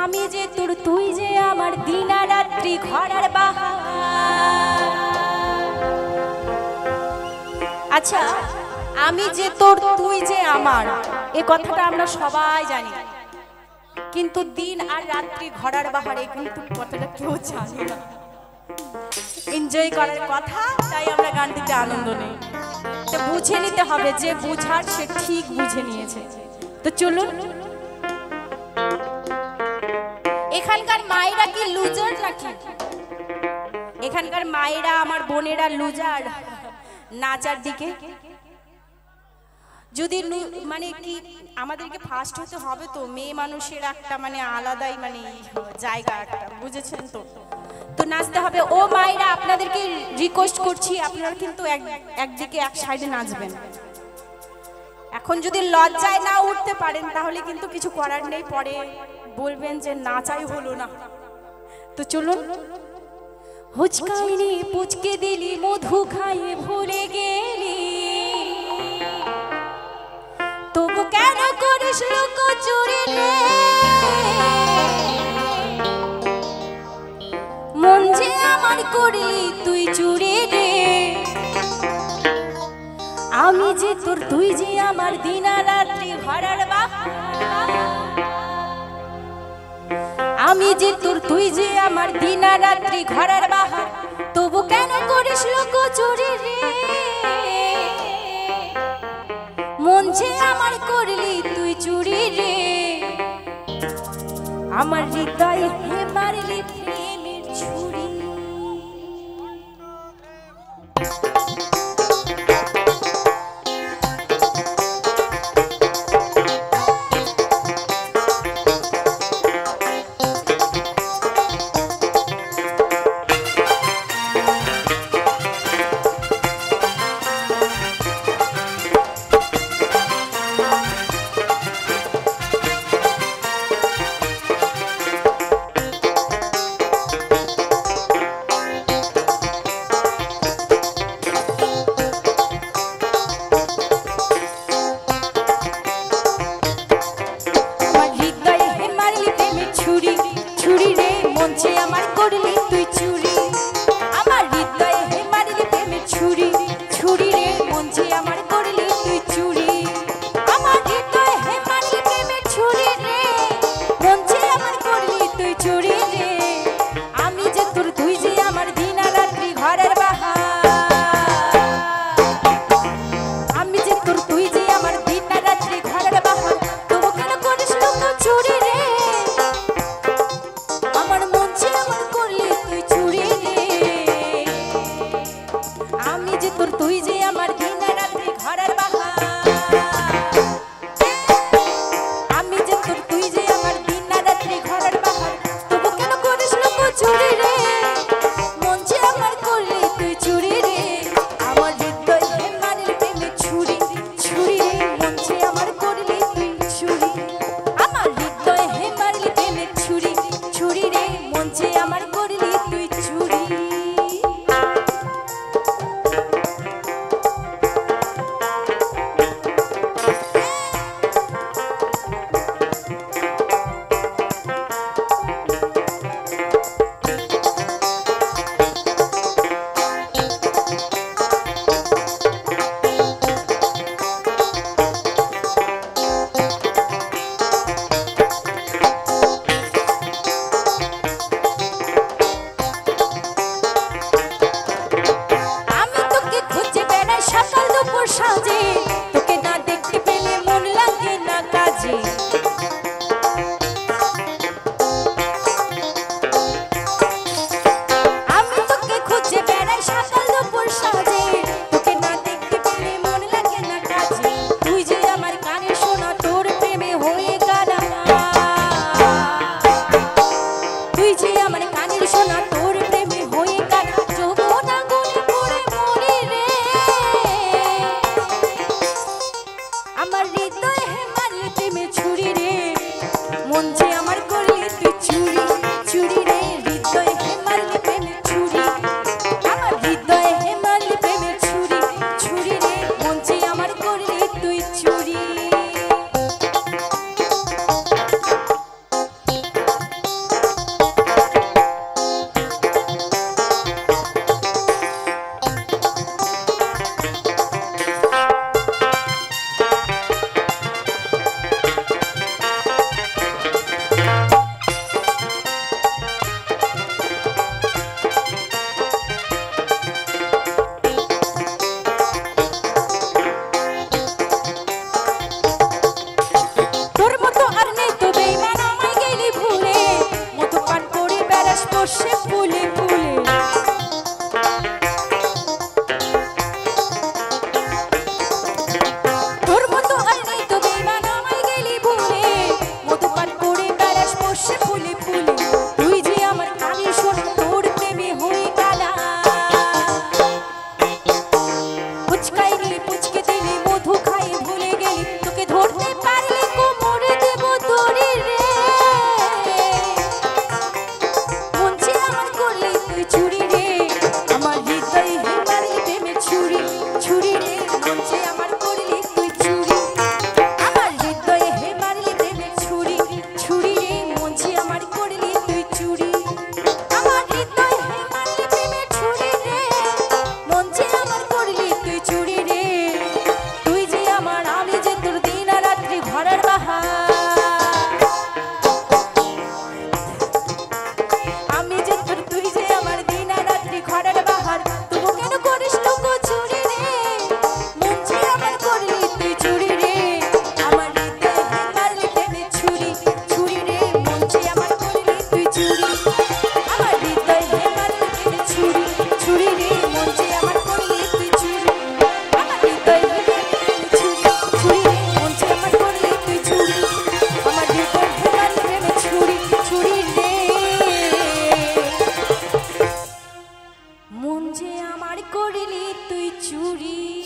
আমি যে তোর তুই যে আমার দিনা রাত্রি ঘরের বাহার। আচ্ছা, আমি যে তোর তুই যে আমার, এ কথাটা আমরা সবাই জানি, কিন্তু দিন আর রাত্রি ঘরের বাহার এই কিন্তু কথাটা কেউ জানে না। এনজয় করার কথা, তাই আমরা গানটিতে আনন্দ নেই। তো বুঝে নিতে হবে, যে বুঝার সে ঠিক বুঝে নিয়েছে। তো চলুন, এখানকার মায়েরা কি লুজার নাকি? এখানকার মায়েরা আমার বোনেরা লুজার নাচার দিকে? যদি মানে কি আমাদেরকে ফার্স্ট হতে হবে, তো মেয়ে মানুষের একটা মানে আলাদাই মানে জায়গা একটা, বুঝেছেন তো? তো নাচতে হবে। ও মায়েরা, আপনাদেরকে রিকোয়েস্ট করছি, আপনারা কিন্তু একদিকে এক সাইডে নাচবেন। এখন যদি লজ্জায় না উঠতে পারেন তাহলে কিন্তু কিছু করার নেই, পরে বলবেন যে নাচাই হলো না। তো চলুন। হুচকাইনি পুচকে দিলি, মধু খাইয়ে ভুলে গেলি, তবু কেন করিস লুকোচুরি রে? মন যে আমার করলি তুই চুরি রে। আমি যে তোর তুই যে আমার দিনা রাত্রি ঘরের বাহার। আমি যে তোর তুই যে আমার দিনা রাত্রি ঘরের বাহার, তবু কেন করিস লুকোচুরি রে? মন যে আমার করলি তুই চুরি রে। আমার হৃদয়ে হে মারলি প্রেমের ছুরি। তবু আর করলি তুই চুরি